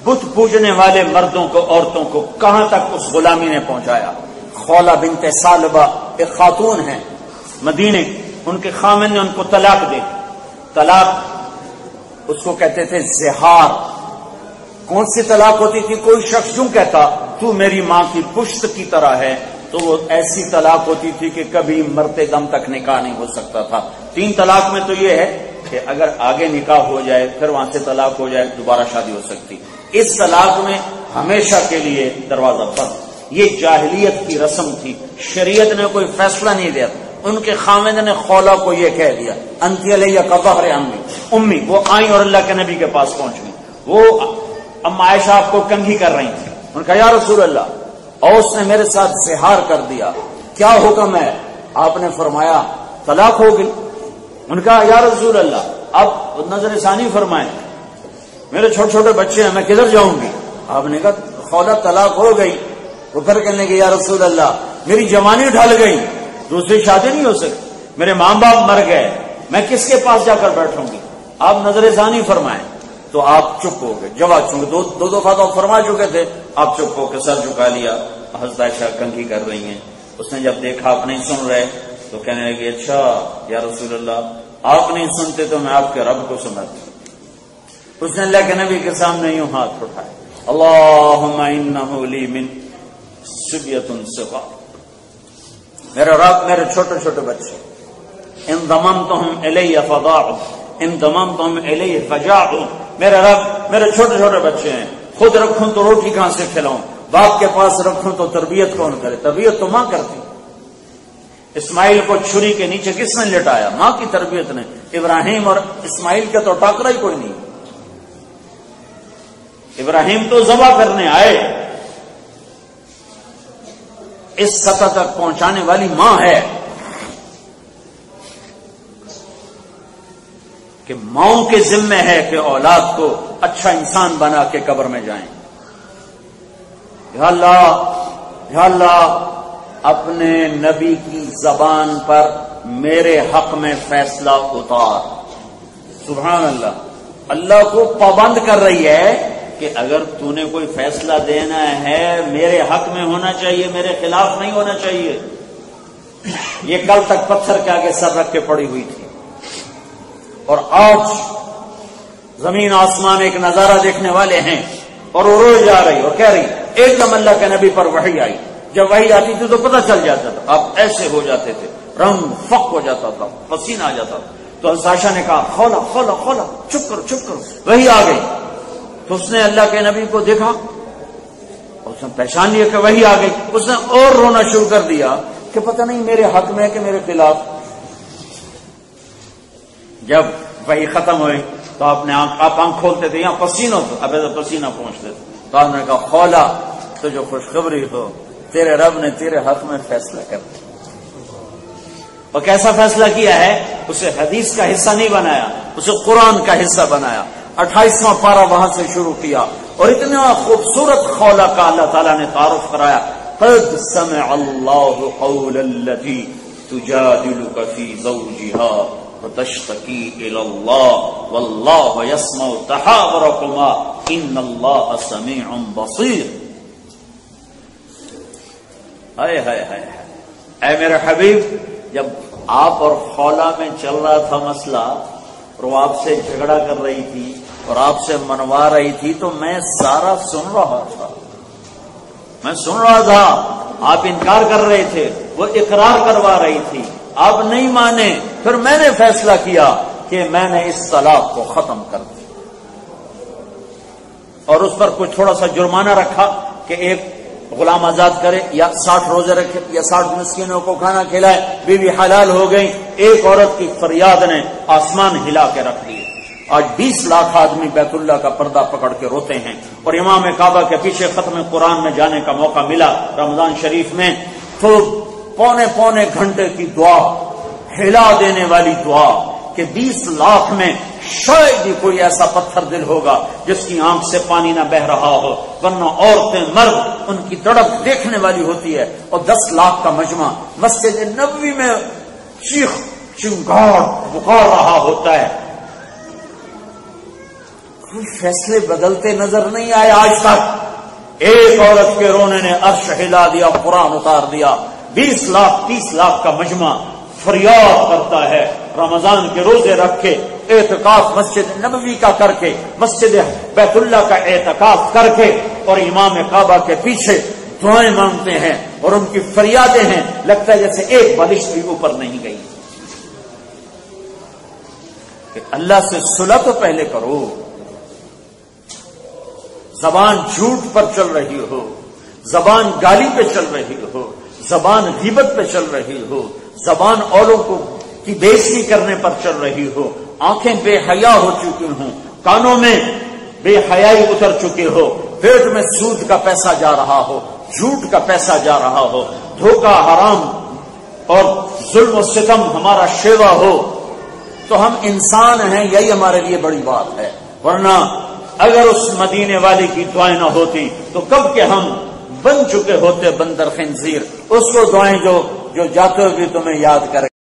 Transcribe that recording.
بت پوجنے والے مردوں کو، عورتوں کو کہاں تک اس غلامی نے پہنچایا۔ خولہ بنت ثعلبہ ایک خاتون ہیں مدینے، ان کے خاوند نے ان کو طلاق دی۔ طلاق اس کو کہتے تھے زہار۔ کون سی طلاق ہوتی تھی؟ کوئی شخص یوں کہتا تو میری ماں کی پشت کی طرح ہے، تو وہ ایسی طلاق ہوتی تھی کہ کبھی مرتے دم تک نکاح نہیں ہو سکتا تھا۔ 3 طلاق میں تو یہ ہے کہ اگر آگے نکاح ہو جائے پھر وہاں سے طلاق ہو جائے دوبارہ شادی ہو سکتی۔ اس طلاق میں ہمیشہ کے لیے دروازہ بند۔ یہ جاہلیت کی رسم تھی، شریعت نے کوئی فیصلہ نہیں دیا۔ ان کے خاوند نے خولہ کو یہ کہہ دیا انتی علیہ کظہر امی۔ وہ آئیں اور اللہ کے نبی کے پاس پہنچ گئی۔ وہ اما عائشہ آپ کو کنگھی کر رہی تھی۔ انہوں نے کہا یا رسول اللہ، اور اس نے میرے ساتھ زہار کر دیا، کیا حکم ہے؟ آپ نے فرمایا طلاق ہو گئی۔ ان کا یا رسول اللہ اب نظر ثانی فرمائیں، میرے چھوٹے چھوٹے بچے ہیں، میں کدھر جاؤں گی؟ آپ نے کہا خولہ طلاق ہو گئی۔ وہ پھر کہنے کے یا رسول اللہ میری جوانی ڈھل گئی، دوسری شادی نہیں ہو سکتی، میرے ماں باپ مر گئے، میں کس کے پاس جا کر بیٹھوں گی؟ آپ نظر ثانی فرمائیں۔ تو آپ چپ ہو گئے، جواب چونکہ دو دفعہ تو فرما چکے تھے، آپ چپ ہو کے سر جھکا لیا۔ حضرت عائشہ کنگھی کر رہی ہیں۔ اس نے جب دیکھا آپ نہیں سن رہے تو کہنے لگے اچھا یا رسول اللہ آپ نہیں سنتے تو میں آپ کے رب کو سمجھتا۔ اس نے اللہ کے نبی کے سامنے یوں ہاتھ اٹھائے، اللہم انہ لی من صبیۃ صغار، میرے رب میرے چھوٹے چھوٹے بچے، ان ضممتہم الی فضاعوا ان ضممتہم الی فجاعوا، میرے رب میرے چھوٹے چھوٹے بچے ہیں، خود رکھوں تو روٹی کہاں سے کھلاؤں، باپ کے پاس رکھوں تو تربیت کون کرے؟ تربیت تو ماں کرتی۔ اسماعیل کو چھری کے نیچے کس نے لٹایا؟ ماں کی تربیت نے۔ ابراہیم اور اسماعیل کا تو ٹاکرا ہی کوئی نہیں۔ ابراہیم تو ذبح کرنے آئے، اس سطح تک پہنچانے والی ماں ہے کہ ماؤں کے ذمہ ہے کہ اولاد کو اچھا انسان بنا کے قبر میں جائیں۔ یا اللہ اپنے نبی کی زبان پر میرے حق میں فیصلہ اتار۔ سبحان اللہ، اللہ کو پابند کر رہی ہے کہ اگر تو نے کوئی فیصلہ دینا ہے میرے حق میں ہونا چاہیے، میرے خلاف نہیں ہونا چاہیے۔ یہ کل تک پتھر کے آگے سر رکھ کے پڑی ہوئی تھی، اور آج زمین آسمان ایک نظارہ دیکھنے والے ہیں، اور وہ روز جا رہی اور کہہ رہی ایک دم اللہ کے نبی پر وحی آئی۔ جب وحی آتی تھی تو پتہ چل جاتا تھا، آپ ایسے ہو جاتے تھے، رنگ فق ہو جاتا تھا، پسینہ آ جاتا تھا۔ تو عائشہ نے کہا خولا خولا خولا، چپ کرو چپ کرو، وحی آ گئی۔ تو اس نے اللہ کے نبی کو دیکھا، اس نے پہچان لیا کہ وحی آ گئی۔ اس نے اور رونا شروع کر دیا کہ پتہ نہیں میرے حق میں ہے کہ میرے خلاف۔ جب وحی ختم ہوئی تو آپ آنکھ کھولتے تھے، یہاں پسینہ تو اب پسینہ پہنچتے تھے۔ تو آپ نے کہا خولا تو جو خوشخبری ہو، تیرے رب نے تیرے حق میں فیصلہ کر دیا۔ اور کیسا فیصلہ کیا ہے؟ اسے حدیث کا حصہ نہیں بنایا، اسے قرآن کا حصہ بنایا۔ 28واں پارہ وہاں سے شروع کیا، اور اتنا خوبصورت خولا کا اللہ تعالیٰ نے تعارف کرایا۔ قد سمع اللہ قول التي تجادلك في زوجها وتشتكي الى الله والله يسمع تحاوركما ان الله سميع بصير۔ ہائے ہائے ہائے، اے میرے حبیب، جب آپ اور خولا میں چل رہا تھا مسئلہ، اور وہ آپ سے جھگڑا کر رہی تھی اور آپ سے منوا رہی تھی، تو میں سارا سن رہا تھا، میں سن رہا تھا۔ آپ انکار کر رہے تھے، وہ اقرار کروا رہی تھی، آپ نہیں مانے، پھر میں نے فیصلہ کیا کہ میں نے اس طلاق کو ختم کر دیا، اور اس پر کوئی تھوڑا سا جرمانہ رکھا کہ ایک غلام آزاد کرے، یا 60 روزے رکھے، یا 60 مسکینوں کو کھانا کھلائے، بیوی حلال ہو گئی۔ ایک عورت کی فریاد نے آسمان ہلا کے رکھ دیے۔ آج 20 لاکھ آدمی بیت اللہ کا پردہ پکڑ کے روتے ہیں، اور امام کعبہ کے پیچھے ختم قرآن میں جانے کا موقع ملا رمضان شریف میں، تو پونے گھنٹے کی دعا، ہلا دینے والی دعا کہ 20 لاکھ میں شاید ہی کوئی ایسا پتھر دل ہوگا جس کی آنکھ سے پانی نہ بہ رہا ہو، ورنہ عورتیں مرد ان کی تڑپ دیکھنے والی ہوتی ہے۔ اور 10 لاکھ کا مجمع مسجد نبوی میں چنگاڑ پکار رہا ہوتا ہے، کوئی فیصلے بدلتے نظر نہیں آئے آج تک۔ ایک عورت کے رونے نے عرش ہلا دیا، قرآن اتار دیا۔ 20 لاکھ 30 لاکھ کا مجمع فریاد کرتا ہے، رمضان کے روزے رکھ کے، اعتکاف مسجد نبوی کا کر کے، مسجد بیت اللہ کا اعتکاف کر کے، اور امام کعبہ کے پیچھے دعائیں مانگتے ہیں، اور ان کی فریادیں ہیں، لگتا ہے جیسے ایک بارش بھی اوپر نہیں گئی۔ کہ اللہ سے صلح تو پہلے کرو۔ زبان جھوٹ پر چل رہی ہو، زبان گالی پہ چل رہی ہو، زبان غیبت پہ چل رہی ہو، زبان اوروں کو کی بےزتی کرنے پر چل رہی ہو، آنکھیں بے حیا ہو چکی ہوں، کانوں میں بے حیائی اتر چکے ہو، پیٹ میں سود کا پیسہ جا رہا ہو، جھوٹ کا پیسہ جا رہا ہو، دھوکہ حرام اور ظلم و ستم ہمارا شیوا ہو، تو ہم انسان ہیں، یہی ہمارے لیے بڑی بات ہے۔ ورنہ اگر اس مدینے والی کی دعائیں نہ ہوتی تو کب کے ہم بن چکے ہوتے بندر خنزیر۔ اس کو دعائیں جو جاتے ہوئے تمہیں یاد کرے۔